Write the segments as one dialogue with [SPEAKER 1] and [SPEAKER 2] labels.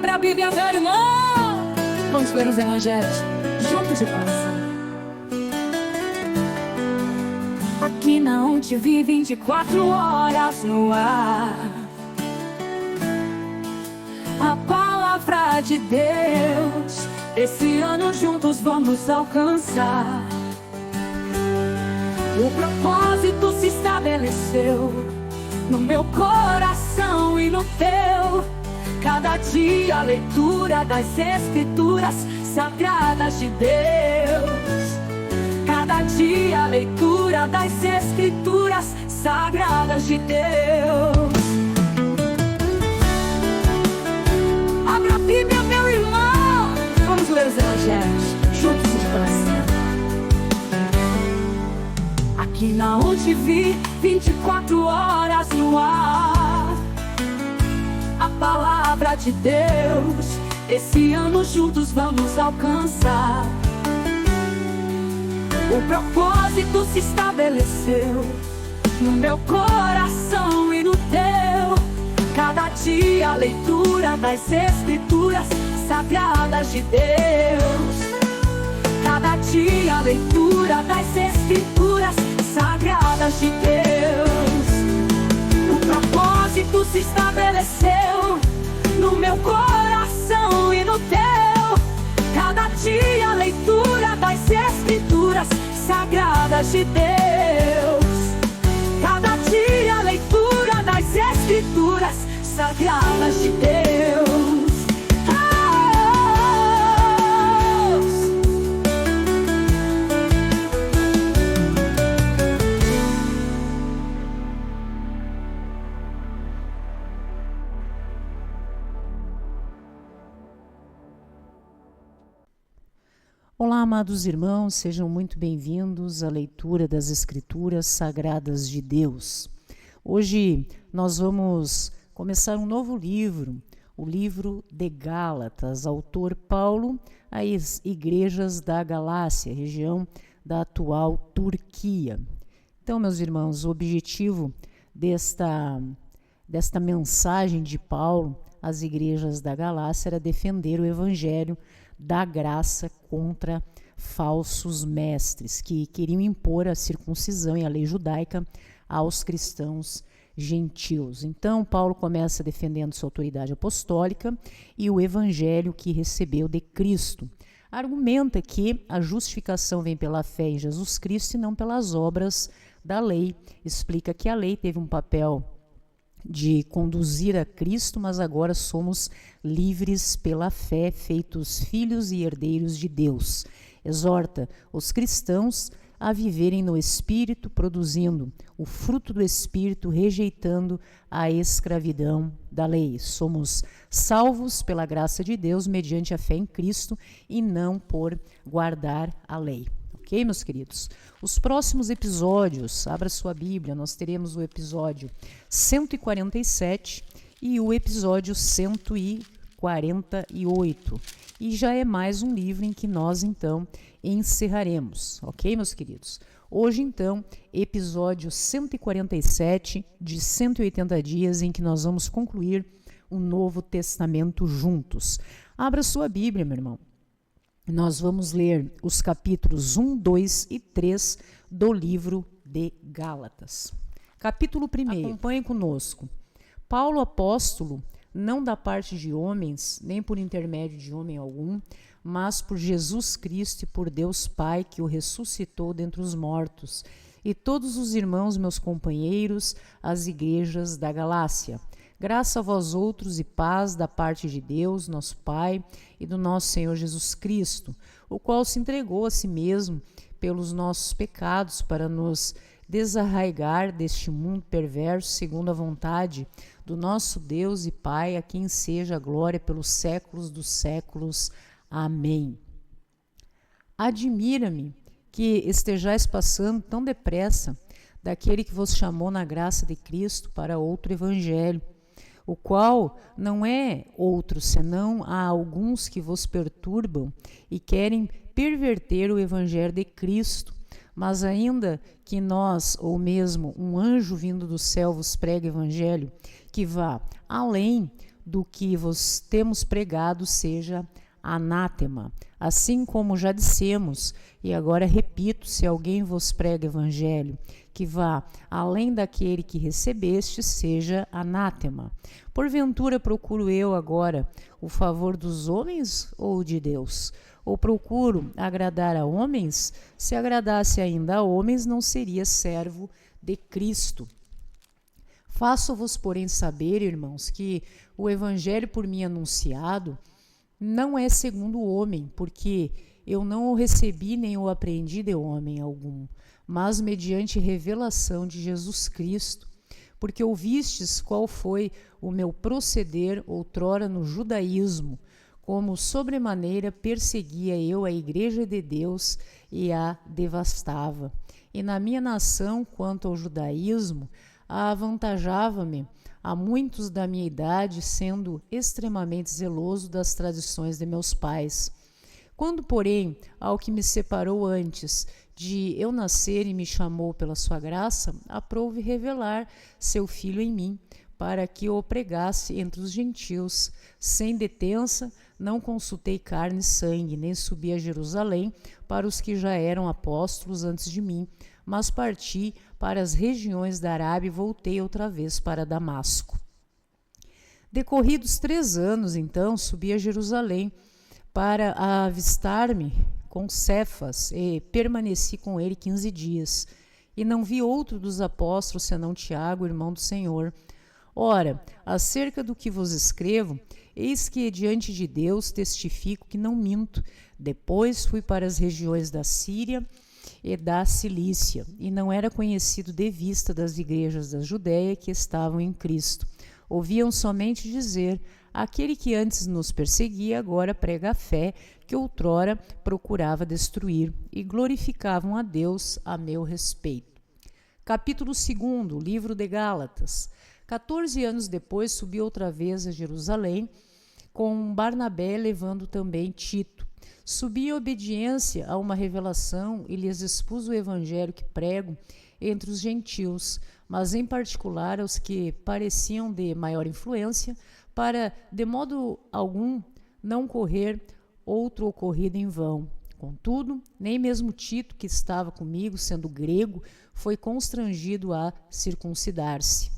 [SPEAKER 1] Abra a Bíblia, meu irmão. Vamos ler os evangelhos juntos de coração. Aqui na UNTV 24 horas no ar. A palavra de Deus, esse ano juntos vamos alcançar. O propósito se estabeleceu no meu coração e no teu. Cada dia a leitura das Escrituras sagradas de Deus. Cada dia a leitura das Escrituras sagradas de Deus. Abra a Bíblia, meu irmão. Vamos ler os evangelhos juntos de coração. Aqui na UNTV 24 horas no ar. A palavra de Deus, esse ano juntos vamos alcançar. O propósito se estabeleceu no meu coração e no teu. Cada dia a leitura das Escrituras sagradas de Deus. Cada dia a leitura das Escrituras sagradas de Deus. O propósito se estabeleceu no meu coração e no teu. Cada dia a leitura das Escrituras sagradas de Deus. Cada dia a leitura das Escrituras sagradas de Deus.
[SPEAKER 2] Olá, amados irmãos, sejam muito bem-vindos à leitura das Escrituras Sagradas de Deus. Hoje nós vamos começar um novo livro, o livro de Gálatas, autor Paulo, às igrejas da Galácia, região da atual Turquia. Então, meus irmãos, o objetivo desta mensagem de Paulo às igrejas da Galácia era defender o evangelho da graça contra falsos mestres que queriam impor a circuncisão e a lei judaica aos cristãos gentios. Então, Paulo começa defendendo sua autoridade apostólica e o evangelho que recebeu de Cristo. Argumenta que a justificação vem pela fé em Jesus Cristo e não pelas obras da lei. Explica que a lei teve um papel de conduzir a Cristo, mas agora somos livres pela fé, feitos filhos e herdeiros de Deus. Exorta os cristãos a viverem no Espírito, produzindo o fruto do Espírito, rejeitando a escravidão da lei. Somos salvos pela graça de Deus, mediante a fé em Cristo, e não por guardar a lei. Ok, meus queridos? Os próximos episódios, abra sua Bíblia, nós teremos o episódio 147 e o episódio 148. E já é mais um livro em que nós, então, encerraremos. Ok, meus queridos? Hoje, então, episódio 147 de 180 dias em que nós vamos concluir o Novo Testamento juntos. Abra sua Bíblia, meu irmão. Nós vamos ler os capítulos 1, 2 e 3 do livro de Gálatas. Capítulo 1. Acompanhe conosco. Paulo, apóstolo, não da parte de homens, nem por intermédio de homem algum, mas por Jesus Cristo e por Deus Pai, que o ressuscitou dentre os mortos, e todos os irmãos, meus companheiros, as igrejas da Galácia. Graça a vós outros e paz da parte de Deus, nosso Pai, e do nosso Senhor Jesus Cristo, o qual se entregou a si mesmo pelos nossos pecados para nos desarraigar deste mundo perverso, segundo a vontade do nosso Deus e Pai, a quem seja a glória pelos séculos dos séculos. Amém. Admira-me que estejais passando tão depressa daquele que vos chamou na graça de Cristo para outro evangelho, o qual não é outro senão há alguns que vos perturbam e querem perverter o evangelho de Cristo. Mas ainda que nós, ou mesmo um anjo vindo do céu, vos pregue evangelho que vá além, do que vos temos pregado seja anátema. Assim como já dissemos, e agora repito, se alguém vos prega evangelho que vá além daquele que recebeste, seja anátema. Porventura procuro eu agora o favor dos homens ou de Deus? Ou procuro agradar a homens? Se agradasse ainda a homens, não seria servo de Cristo. Faço-vos, porém, saber, irmãos, que o evangelho por mim anunciado não é segundo o homem, porque eu não o recebi nem o aprendi de homem algum, mas mediante revelação de Jesus Cristo, porque ouvistes qual foi o meu proceder outrora no judaísmo, como sobremaneira perseguia eu a igreja de Deus e a devastava. E na minha nação, quanto ao judaísmo, avantajava-me a muitos da minha idade, sendo extremamente zeloso das tradições de meus pais. Quando, porém, ao que me separou antes de eu nascer e me chamou pela sua graça, aprouve revelar seu Filho em mim, para que o pregasse entre os gentios, sem detença, não consultei carne e sangue, nem subi a Jerusalém para os que já eram apóstolos antes de mim, mas parti para as regiões da Arábia e voltei outra vez para Damasco. Decorridos 3 anos, então, subi a Jerusalém para avistar-me com Cefas e permaneci com ele 15 dias. E não vi outro dos apóstolos senão Tiago, irmão do Senhor. Ora, acerca do que vos escrevo, eis que diante de Deus testifico que não minto. Depois fui para as regiões da Síria e da Cilícia, e não era conhecido de vista das igrejas da Judéia que estavam em Cristo. Ouviam somente dizer: aquele que antes nos perseguia agora prega a fé que outrora procurava destruir, e glorificavam a Deus a meu respeito. Capítulo 2, livro de Gálatas. 14 anos depois subi outra vez a Jerusalém, com Barnabé levando também Tito. Subi em obediência a uma revelação e lhes expus o evangelho que prego entre os gentios, mas em particular aos que pareciam de maior influência, para de modo algum não correr outro ocorrido em vão. Contudo, nem mesmo Tito, que estava comigo, sendo grego, foi constrangido a circuncidar-se.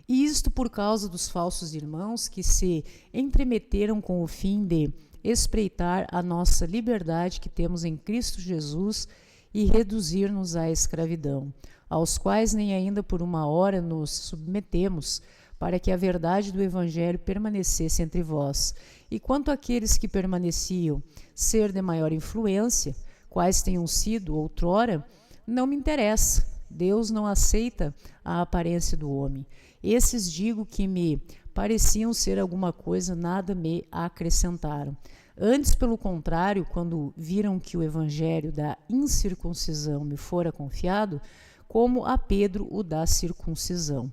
[SPEAKER 2] E isto por causa dos falsos irmãos que se entremeteram com o fim de espreitar a nossa liberdade que temos em Cristo Jesus e reduzir-nos à escravidão, aos quais nem ainda por uma hora nos submetemos, para que a verdade do Evangelho permanecesse entre vós. E quanto àqueles que permaneciam ser de maior influência, quais tenham sido outrora, não me interessa. Deus não aceita a aparência do homem. Esses digo que me pareciam ser alguma coisa, nada me acrescentaram. Antes, pelo contrário, quando viram que o evangelho da incircuncisão me fora confiado, como a Pedro o da circuncisão.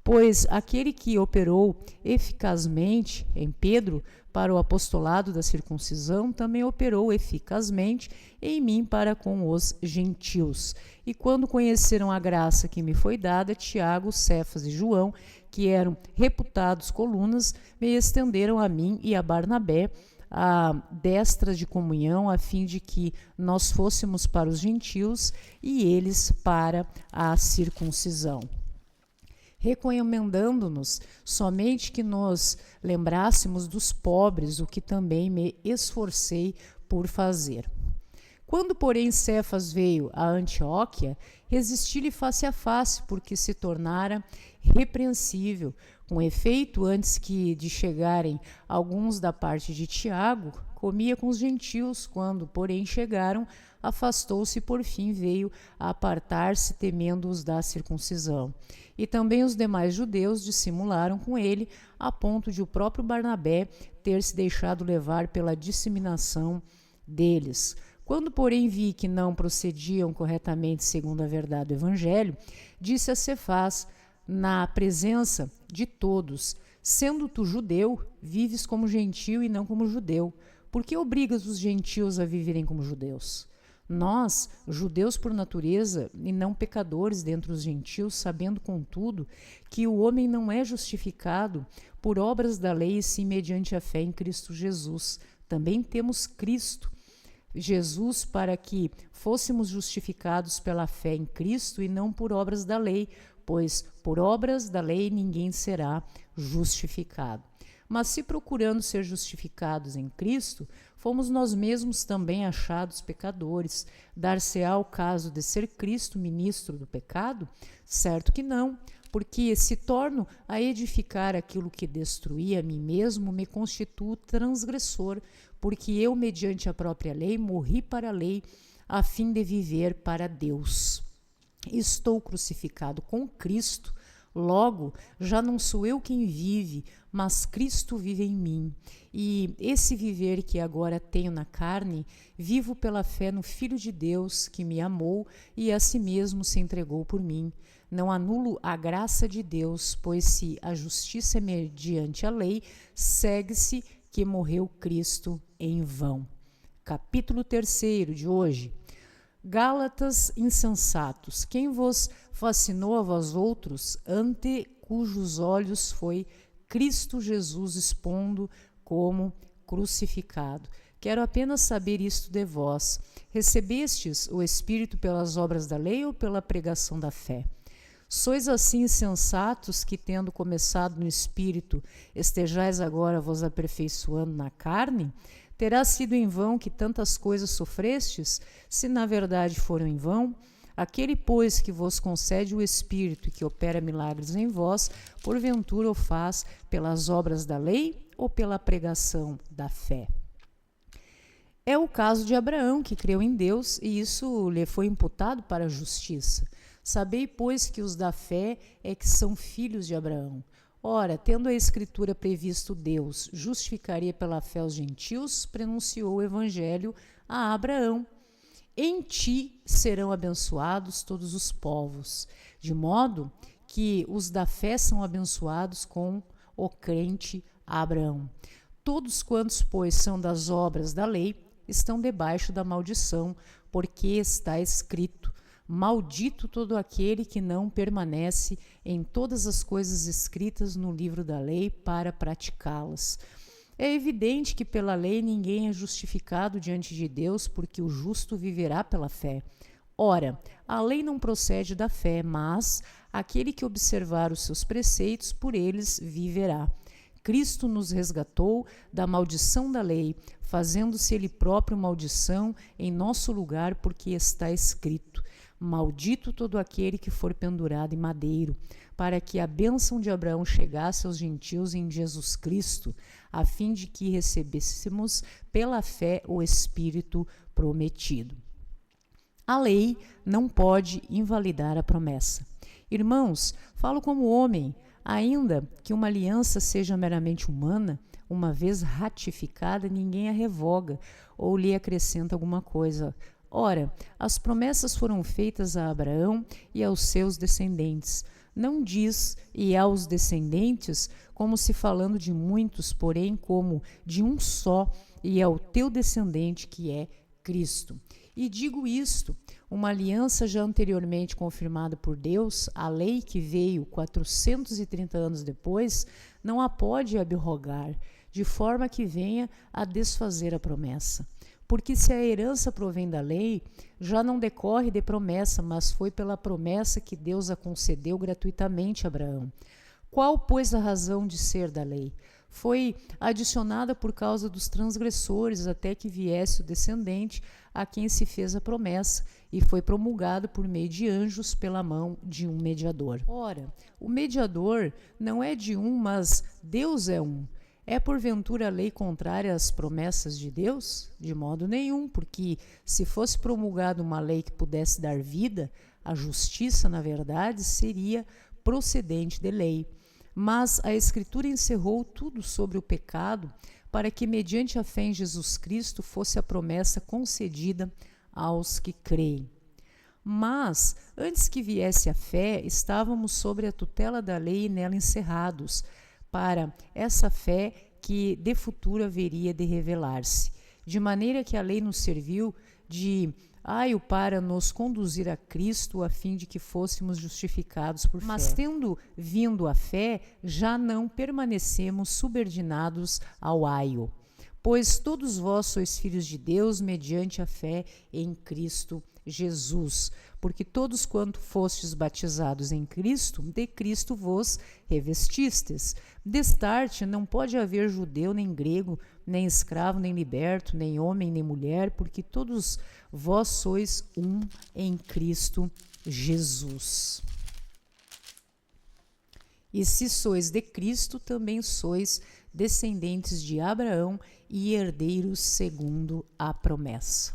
[SPEAKER 2] Pois aquele que operou eficazmente em Pedro para o apostolado da circuncisão, também operou eficazmente em mim para com os gentios. E quando conheceram a graça que me foi dada, Tiago, Cefas e João, que eram reputados colunas, me estenderam a mim e a Barnabé a destra de comunhão, a fim de que nós fôssemos para os gentios e eles para a circuncisão, recomendando-nos somente que nos lembrássemos dos pobres, o que também me esforcei por fazer. Quando, porém, Cefas veio a Antioquia, resisti-lhe face a face, porque se tornara repreensível. Com efeito, antes que de chegarem alguns da parte de Tiago, comia com os gentios. Quando, porém, chegaram, afastou-se e por fim veio a apartar-se, temendo os da circuncisão. E também os demais judeus dissimularam com ele, a ponto de o próprio Barnabé ter se deixado levar pela disseminação deles. Quando, porém, vi que não procediam corretamente segundo a verdade do evangelho, disse a Cefas, na presença de todos: sendo tu judeu, vives como gentio e não como judeu. Por que obrigas os gentios a viverem como judeus? Nós, judeus por natureza e não pecadores dentre os gentios, sabendo, contudo, que o homem não é justificado por obras da lei, e sim mediante a fé em Cristo Jesus. Também temos Cristo Jesus para que fôssemos justificados pela fé em Cristo e não por obras da lei, pois por obras da lei ninguém será justificado. Mas se procurando ser justificados em Cristo, fomos nós mesmos também achados pecadores. Dar-se-á o caso de ser Cristo ministro do pecado? Certo que não, porque se torno a edificar aquilo que destruí a mim mesmo, me constituo transgressor, porque eu, mediante a própria lei, morri para a lei, a fim de viver para Deus. Estou crucificado com Cristo, logo, já não sou eu quem vive, mas Cristo vive em mim. E esse viver que agora tenho na carne, vivo pela fé no Filho de Deus, que me amou e a si mesmo se entregou por mim. Não anulo a graça de Deus, pois se a justiça é mediante a lei, segue-se que morreu Cristo em vão. Capítulo 3 de hoje. Gálatas insensatos, quem vos fascinou a vós outros, ante cujos olhos foi Cristo Jesus expondo como crucificado? Quero apenas saber isto de vós. Recebestes o Espírito pelas obras da lei ou pela pregação da fé? Sois assim insensatos que, tendo começado no Espírito, estejais agora vos aperfeiçoando na carne? Terá sido em vão que tantas coisas sofrestes, se na verdade foram em vão? Aquele, pois, que vos concede o Espírito e que opera milagres em vós, porventura o faz pelas obras da lei ou pela pregação da fé? É o caso de Abraão, que creu em Deus, e isso lhe foi imputado para a justiça. Sabei, pois, que os da fé é que são filhos de Abraão. Ora, tendo a Escritura previsto Deus justificaria pela fé os gentios, prenunciou o Evangelho a Abraão. Em ti serão abençoados todos os povos, de modo que os da fé são abençoados com o crente Abraão. Todos quantos, pois, são das obras da lei, estão debaixo da maldição, porque está escrito: maldito todo aquele que não permanece em todas as coisas escritas no livro da lei para praticá-las. É evidente que pela lei ninguém é justificado diante de Deus, porque o justo viverá pela fé. Ora, a lei não procede da fé, mas aquele que observar os seus preceitos, por eles viverá. Cristo nos resgatou da maldição da lei, fazendo-se ele próprio maldição em nosso lugar, porque está escrito: maldito todo aquele que for pendurado em madeiro, para que a bênção de Abraão chegasse aos gentios em Jesus Cristo, a fim de que recebêssemos pela fé o Espírito prometido. A lei não pode invalidar a promessa. Irmãos, falo como homem, ainda que uma aliança seja meramente humana, uma vez ratificada, ninguém a revoga ou lhe acrescenta alguma coisa. Ora, as promessas foram feitas a Abraão e aos seus descendentes. Não diz e aos descendentes, como se falando de muitos, porém como de um só, e ao teu descendente, que é Cristo. E digo isto: uma aliança já anteriormente confirmada por Deus, a lei que veio 430 anos depois, não a pode abrogar, de forma que venha a desfazer a promessa. Porque se a herança provém da lei, já não decorre de promessa, mas foi pela promessa que Deus a concedeu gratuitamente a Abraão. Qual, pois, a razão de ser da lei? Foi adicionada por causa dos transgressores, até que viesse o descendente a quem se fez a promessa, e foi promulgado por meio de anjos pela mão de um mediador. Ora, o mediador não é de um, mas Deus é um. É porventura a lei contrária às promessas de Deus? De modo nenhum, porque se fosse promulgada uma lei que pudesse dar vida, a justiça, na verdade, seria procedente de lei. Mas a Escritura encerrou tudo sobre o pecado, para que, mediante a fé em Jesus Cristo, fosse a promessa concedida aos que creem. Mas, antes que viesse a fé, estávamos sobre a tutela da lei e nela encerrados, para essa fé que de futuro haveria de revelar-se. De maneira que a lei nos serviu de aio para nos conduzir a Cristo, a fim de que fôssemos justificados por fé. Mas tendo vindo a fé, já não permanecemos subordinados ao aio. Pois todos vós sois filhos de Deus mediante a fé em Cristo Jesus. Porque todos quanto fostes batizados em Cristo, de Cristo vos revestistes. Destarte não pode haver judeu nem grego, nem escravo, nem liberto, nem homem, nem mulher, porque todos vós sois um em Cristo Jesus. E se sois de Cristo, também sois descendentes de Abraão e herdeiros segundo a promessa.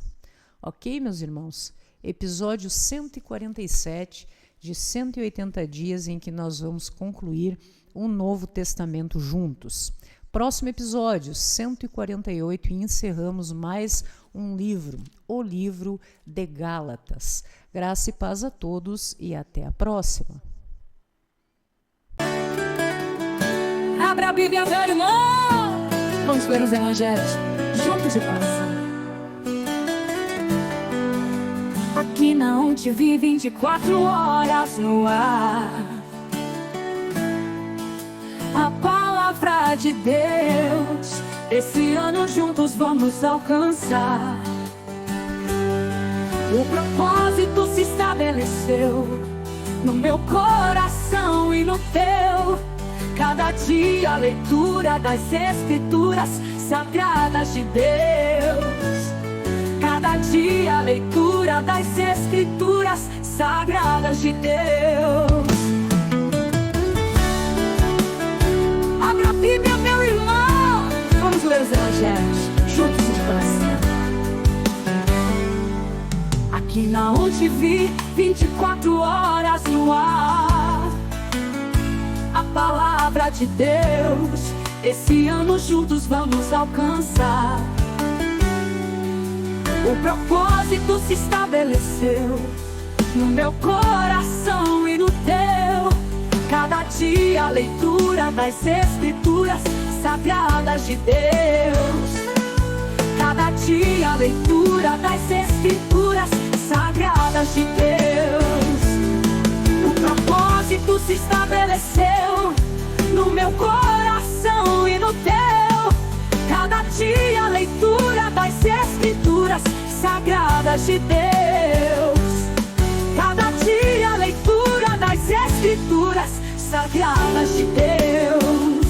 [SPEAKER 2] Ok, meus irmãos? Episódio 147 de 180 dias em que nós vamos concluir um Novo Testamento juntos. Próximo episódio, 148, e encerramos mais um livro, o livro de Gálatas. Graça e paz a todos e até a próxima.
[SPEAKER 1] Abra a Bíblia, meu irmão. Vamos ler os evangelhos juntos de coração. Aqui não te vi 24 horas no ar. A palavra de Deus, esse ano juntos vamos alcançar. O propósito se estabeleceu no meu coração e no teu. Cada dia a leitura das Escrituras sagradas de Deus. Cada dia a leitura das Escrituras sagradas de Deus. Abra a Bíblia, meu irmão. Vamos ler os evangelhos juntos de coração. Aqui não te vi 24 horas no ar. A palavra de Deus, esse ano juntos vamos alcançar. O propósito se estabeleceu no meu coração e no teu. Cada dia a leitura das Escrituras sagradas de Deus. Cada dia a leitura das Escrituras sagradas de Deus. O propósito se estabeleceu no meu coração e no teu. Cada dia a leitura das Escrituras sagradas de Deus. Cada dia a leitura das Escrituras sagradas de Deus.